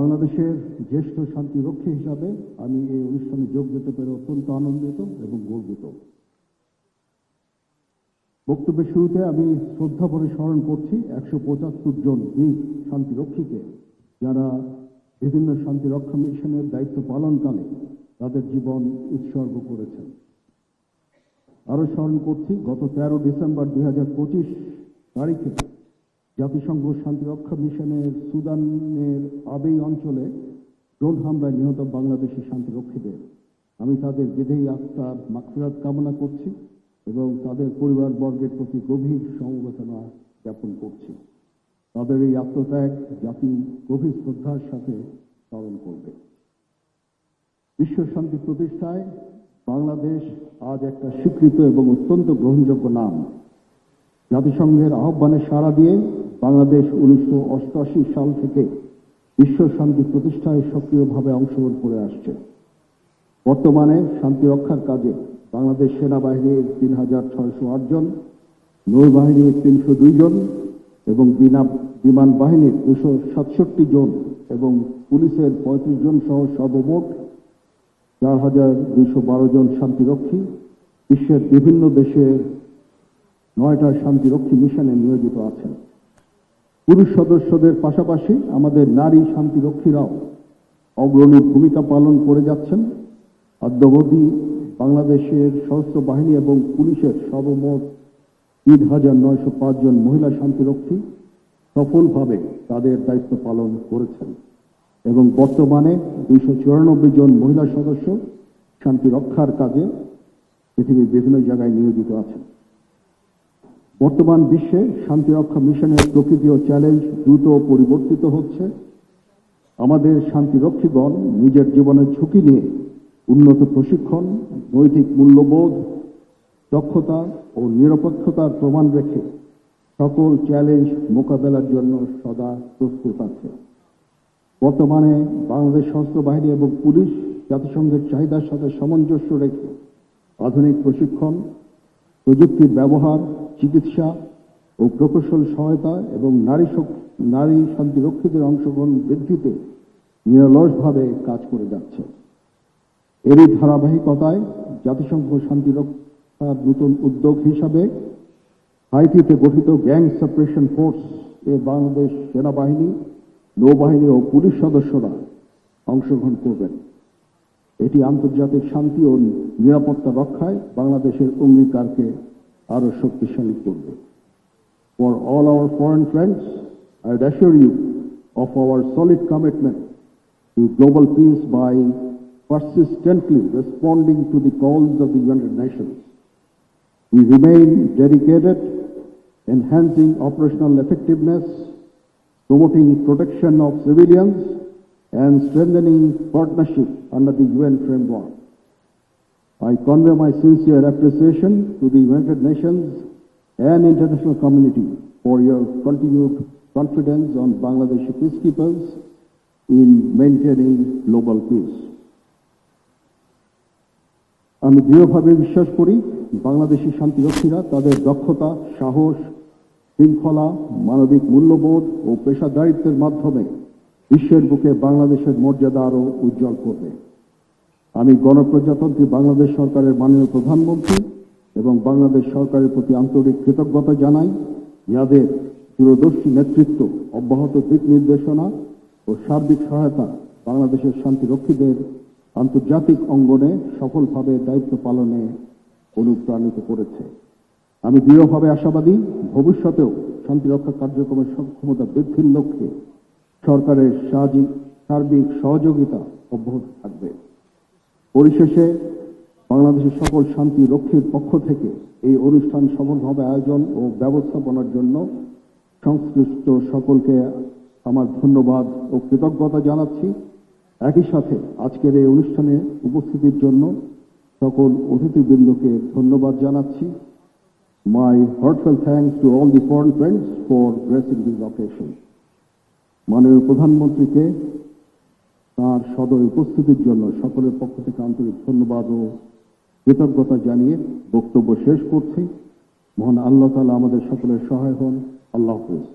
বাংলাদেশের জ্যেষ্ঠ শান্তিরক্ষী হিসাবে আমি এই অনুষ্ঠানে যোগ দিতে পেরে অত্যন্ত আনন্দিত এবং গর্বিত। বক্তব্যের শুরুতে আমি শ্রদ্ধা ভরে স্মরণ করছি 175 জন বীর শান্তিরক্ষীকে, যারা বিভিন্ন শান্তিরক্ষা মিশনের দায়িত্ব পালনকালে তাদের জীবন উৎসর্গ করেছেন। আরও স্মরণ করছি গত 13 ডিসেম্বর 2025 তারিখে জাতিসংঘ শান্তিরক্ষা মিশনের সুদানের আবেই অঞ্চলে ড্রোন হামলায় নিহত বাংলাদেশি শান্তিরক্ষীদের। আমি তাদের বিদেহী আত্মার মাগফিরাত কামনা করছি এবং তাদের পরিবারবর্গের প্রতি গভীর সমবেদনা জ্ঞাপন করছি। তাদের এই আত্মত্যাগ জাতি গভীর শ্রদ্ধার সাথে পালন করবে। বিশ্ব শান্তি প্রতিষ্ঠায় বাংলাদেশ আজ একটা স্বীকৃত এবং অত্যন্ত গ্রহণযোগ্য নাম। জাতিসংঘের আহ্বানে সাড়া দিয়ে বাংলাদেশ 1988 সাল থেকে বিশ্ব শান্তি প্রতিষ্ঠায় সক্রিয়ভাবে অংশগ্রহণ করে আসছে। বর্তমানে শান্তি রক্ষার কাজে বাংলাদেশ সেনাবাহিনীর 3608 জন, নৌবাহিনীর 302 জন এবং বিমান বাহিনীর 267 জন এবং পুলিশের 35 জন সহ সর্বমোট 4212 জন শান্তিরক্ষী বিশ্বের বিভিন্ন দেশের 9টা শান্তিরক্ষী মিশনে নিয়োজিত আছেন। পুরুষ সদস্যদের পাশাপাশি আমাদের নারী শান্তিরক্ষীরাও অগ্রণী ভূমিকা পালন করে যাচ্ছেন। অদ্যাবধি বাংলাদেশের সশস্ত্র বাহিনী এবং পুলিশের সর্বমোট 3905 জন মহিলা শান্তিরক্ষী সফলভাবে তাদের দায়িত্ব পালন করেছেন এবং বর্তমানে 294 জন মহিলা সদস্য শান্তি রক্ষার কাজে পৃথিবীর বিভিন্ন জায়গায় নিয়োজিত আছেন। বর্তমান বিশ্বে শান্তিরক্ষা মিশনের প্রকৃতি ও চ্যালেঞ্জ দ্রুত পরিবর্তিত হচ্ছে। আমাদের শান্তিরক্ষীগণ নিজের জীবনের ঝুঁকি নিয়ে উন্নত প্রশিক্ষণ, নৈতিক মূল্যবোধ, দক্ষতা ও নিরপেক্ষতার প্রমাণ রেখে সকল চ্যালেঞ্জ মোকাবেলার জন্য সদা প্রস্তুত আছে। বর্তমানে বাংলাদেশ সশস্ত্র বাহিনী এবং পুলিশ জাতিসংঘের চাহিদার সাথে সামঞ্জস্য রেখে আধুনিক প্রশিক্ষণ, প্রযুক্তির ব্যবহার, চিকিৎসা ও প্রকৌশল সহায়তা এবং নারী শান্তিরক্ষীদের অংশগ্রহণ বৃদ্ধিতে নিরলসভাবে কাজ করে যাচ্ছে। এরই ধারাবাহিকতায় জাতিসংঘ শান্তিরক্ষার নতুন উদ্যোগ হিসাবে হাইতিতে গঠিত গ্যাং সাপ্রেশন ফোর্স এর বাংলাদেশ সেনাবাহিনী, নৌবাহিনী ও পুলিশ সদস্যরা অংশগ্রহণ করবেন। এটি আন্তর্জাতিক শান্তি ও নিরাপত্তা রক্ষায় বাংলাদেশের অঙ্গীকারকে আরো শক্তিশালী করবে। For all our foreign friends, I assure you of our solid commitment to global peace by persistently responding to the calls of the United Nations. We remain dedicated, enhancing operational effectiveness, promoting protection of civilians, and strengthening partnership under the UN framework. I convey my sincere appreciation to the United Nations and international community for your continued confidence on Bangladeshi peacekeepers in maintaining global peace. আমি দৃঢ়ভাবে বিশ্বাস করি বাংলাদেশি শান্তিরক্ষীরা তাদের দক্ষতা, সাহস, শৃঙ্খলা, মানবিক মূল্যবোধ ও পেশাদারিত্বের মাধ্যমে বিশ্বের বুকে বাংলাদেশের মর্যাদা আরও উজ্জ্বল করবে। আমি গণপ্রজাতন্ত্রী বাংলাদেশ সরকারের মাননীয় প্রধানমন্ত্রী এবং বাংলাদেশ সরকারের প্রতি আন্তরিক কৃতজ্ঞতা জানাই, যাদের দূরদর্শী নেতৃত্ব, অব্যাহত দিক নির্দেশনা ও সার্বিক সহায়তা বাংলাদেশের শান্তিরক্ষীদের আন্তর্জাতিক অঙ্গনে সফলভাবে দায়িত্ব পালনে অনুপ্রাণিত করেছে। আমি দৃঢ়ভাবে আশাবাদী ভবিষ্যতেও শান্তিরক্ষা কার্যক্রমের সক্ষমতা বৃদ্ধির লক্ষ্যে সরকারের সার্বিক সহযোগিতা অব্যাহত থাকবে। পরিশেষে বাংলাদেশের সকল শান্তি রক্ষীর পক্ষ থেকে এই অনুষ্ঠান সফলভাবে আয়োজন ও ব্যবস্থাপনার জন্য সংশ্লিষ্ট সকলকে আমার ধন্যবাদ ও কৃতজ্ঞতা জানাচ্ছি। একই সাথে আজকের এই অনুষ্ঠানে উপস্থিতির জন্য সকল অতিথিবৃন্দকে ধন্যবাদ জানাচ্ছি। My heartfelt thanks to all the foreign friends for gracing this occasion. মাননীয় প্রধানমন্ত্রীকে তার সদয় উপস্থিতির জন্য সকলের পক্ষ থেকে আন্তরিক ধন্যবাদ ও কৃতজ্ঞতা জানিয়ে বক্তব্য শেষ করছি। মহান আল্লাহ তাআলা আমাদের সকলের সহায় হন। আল্লাহ হাফেজ।